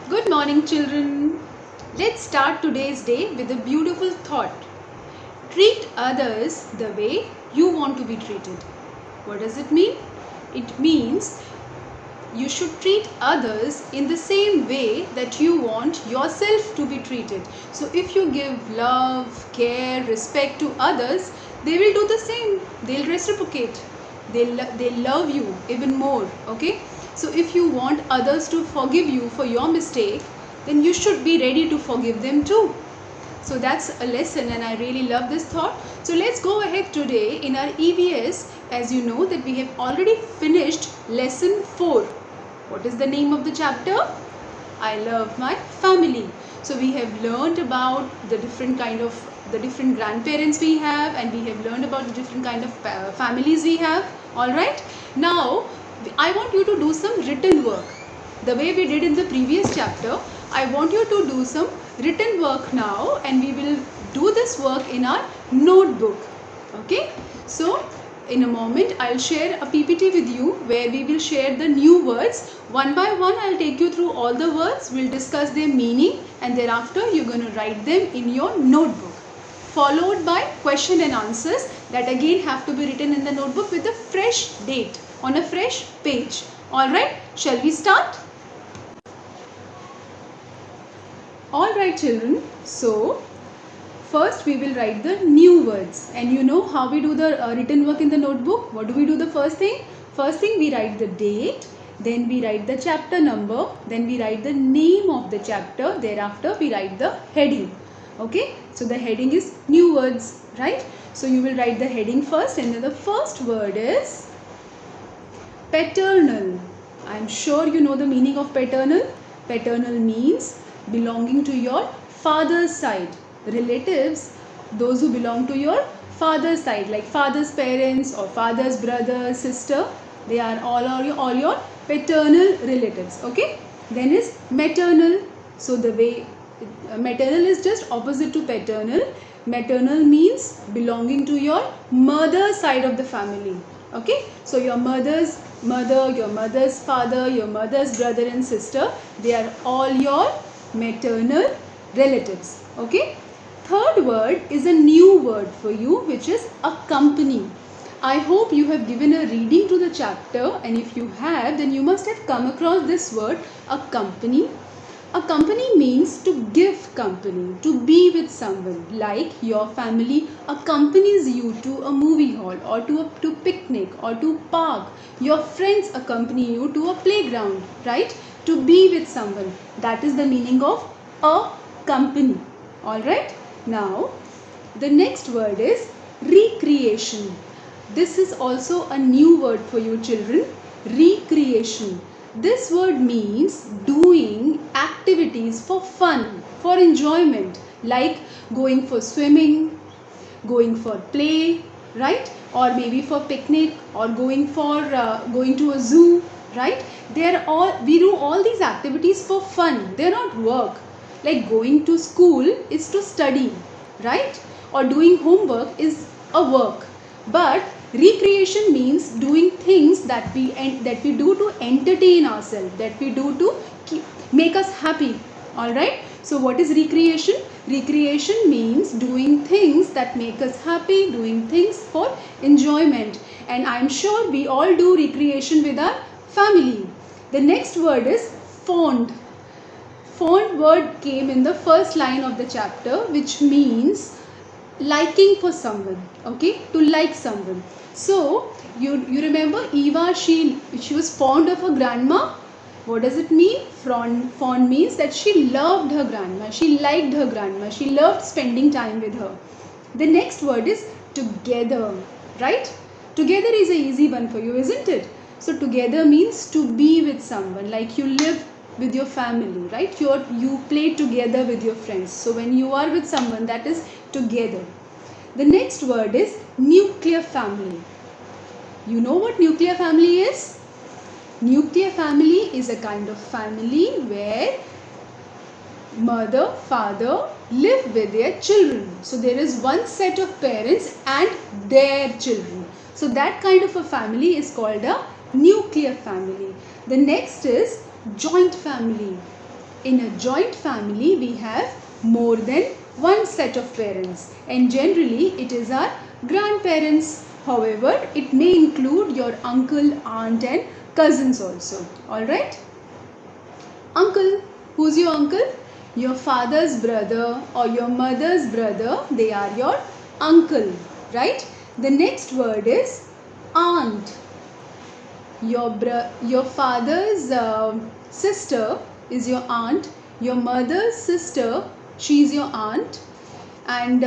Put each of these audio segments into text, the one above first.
Good morning, children. Let's start today's day with a beautiful thought. Treat others the way you want to be treated. What does it mean? It means you should treat others in the same way that you want yourself to be treated. So if you give love, care, respect to others, they will do the same. They'll reciprocate. They'll love you even more. Okay? So if you want others to forgive you for your mistake, then you should be ready to forgive them too. So that's a lesson and I really love this thought. So let's go ahead today in our EVS. As you know that we have already finished lesson 4. What is the name of the chapter? I love my family. So we have learned about the different grandparents we have, and we have learned about the different kind of families we have. Alright. Now I want you to do some written work. The way we did in the previous chapter, I want you to do some written work now, and we will do this work in our notebook. Okay. So in a moment I'll share a PPT with you where we will share the new words. One by one I'll take you through all the words, we'll discuss their meaning, and thereafter you're going to write them in your notebook. Followed by question and answers that again have to be written in the notebook with a fresh date on a fresh page. Alright, shall we start? Alright children, so first we will write the new words, and you know how we do the written work in the notebook. What do we do the first thing? First thing we write the date, then we write the chapter number, then we write the name of the chapter, thereafter we write the heading. Okay, so the heading is new words, right? So you will write the heading first, and then the first word is paternal. I am sure you know the meaning of paternal. Paternal means belonging to your father's side. Relatives, those who belong to your father's side, like father's parents or father's brother, sister, they are all your paternal relatives. Okay. Then is maternal. So the way maternal is just opposite to paternal. Maternal means belonging to your mother's side of the family. Okay. So your mother's mother, your mother's father, your mother's brother and sister, they are all your maternal relatives. Okay. Third word is a new word for you, which is accompany. I hope you have given a reading to the chapter, and if you have, then you must have come across this word accompany. Accompany means to give company, to be with someone, like your family accompanies you to a movie hall or to picnic or to park. Your friends accompany you to a playground, right? To be with someone. That is the meaning of accompany. Alright? Now, the next word is recreation. This is also a new word for you children. Recreation. This word means doing activities for fun, for enjoyment, like going for swimming, going for play, right? Or maybe for picnic, or going to a zoo, right? We do all these activities for fun. They're not work. Like going to school is to study, right? Or doing homework is a work. But recreation means doing things that we do to entertain ourselves, that we do to make us happy. All right. So what is recreation? Recreation means doing things that make us happy, doing things for enjoyment. And I'm sure we all do recreation with our family. The next word is fond. Fond word came in the first line of the chapter, which means liking for someone. Okay, to like someone. So you remember Eva, she was fond of her grandma. What does it mean? Fond means that she loved her grandma, she liked her grandma, she loved spending time with her. The next word is together, right? Together is a easy one for you, isn't it? So together means to be with someone, like you live with your family, right? You play together with your friends. So when you are with someone, that is together. The next word is nuclear family. You know what nuclear family is? Nuclear family is a kind of family where mother, father live with their children. So there is one set of parents and their children. So that kind of a family is called a nuclear family. The next is joint family. in a joint family we have more than one set of parents, and generally it is our grandparents. However, it may include your uncle, aunt and cousins also. Alright? Uncle. Who's your uncle? Your father's brother or your mother's brother, they are your uncle. Right? The next word is aunt. Your father's sister is your aunt. Your mother's sister, she is your aunt. And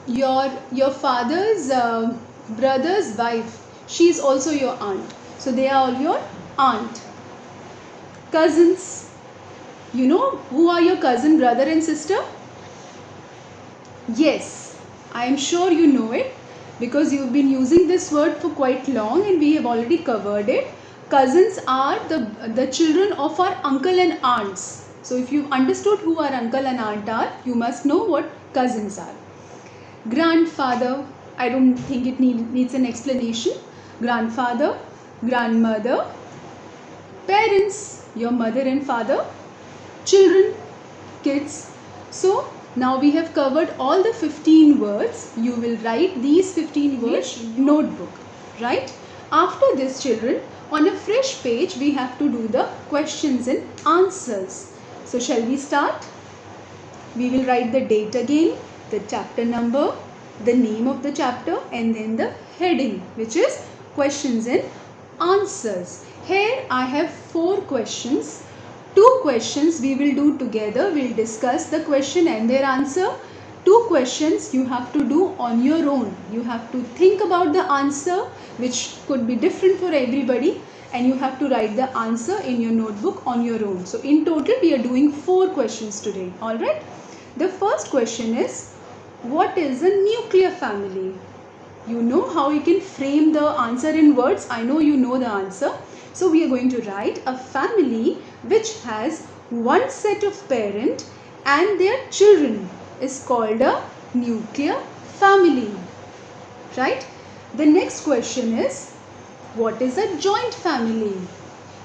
your father's brother's wife, she is also your aunt. So they are all your aunt. Cousins. You know who are your cousin, brother and sister? Yes, I am sure you know it because you've been using this word for quite long and we have already covered it. Cousins are the children of our uncle and aunts. So if you've understood who our uncle and aunt are, you must know what cousins are. Grandfather, I don't think it needs an explanation. Grandfather, grandmother, parents, your mother and father, children, kids. So now we have covered all the 15 words. You will write these 15 words in notebook, right? After this, children, on a fresh page we have to do the questions and answers. So shall we start? We will write the date again, the chapter number, the name of the chapter and then the heading, which is questions and answers. Here I have 4 questions. 2 questions we will do together. We'll discuss the question and their answer. 2 questions you have to do on your own. You have to think about the answer, which could be different for everybody, and you have to write the answer in your notebook on your own. So in total we are doing 4 questions today. Alright. The first question is, what is a nuclear family? You know how you can frame the answer in words. I know you know the answer. So we are going to write a family which has one set of parents and their children is called a nuclear family. Right? The next question is, what is a joint family?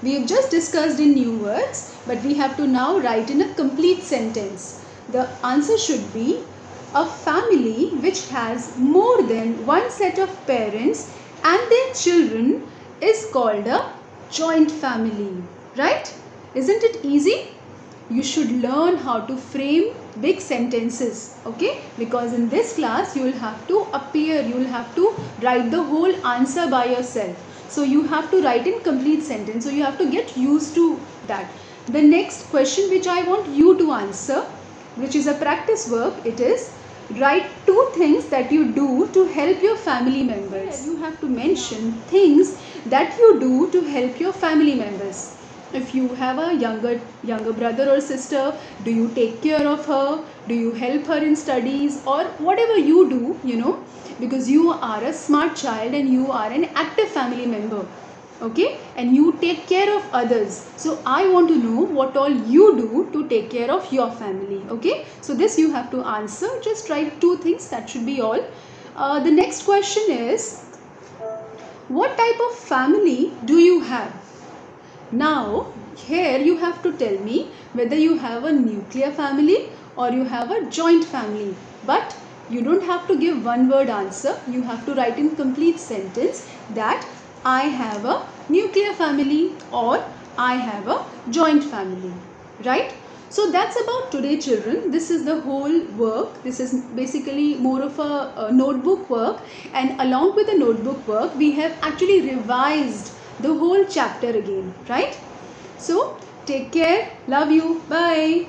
We have just discussed in new words, but we have to now write in a complete sentence. The answer should be, a family which has more than one set of parents and their children is called a joint family. Right? Isn't it easy? You should learn how to frame big sentences, okay? Because in this class you will have to write the whole answer by yourself. So you have to write in complete sentence. So you have to get used to that. The next question which I want you to answer, which is a practice work, it is, write 2 things that you do to help your family members. You have to mention things that you do to help your family members. If you have a younger brother or sister, do you take care of her? Do you help her in studies? Or whatever you do, you know, because you are a smart child and you are an active family member. Okay, and you take care of others. So I want to know what all you do to take care of your family. Okay, so this you have to answer. Just write 2 things, that should be all. The next question is, what type of family do you have? Now here you have to tell me whether you have a nuclear family or you have a joint family. But you don't have to give one word answer. You have to write in complete sentence that I have a nuclear family or I have a joint family. Right? So that's about today, children. This is the whole work. This is basically more of a notebook work, and along with the notebook work we have actually revised the whole chapter again. Right? So take care. Love you. Bye.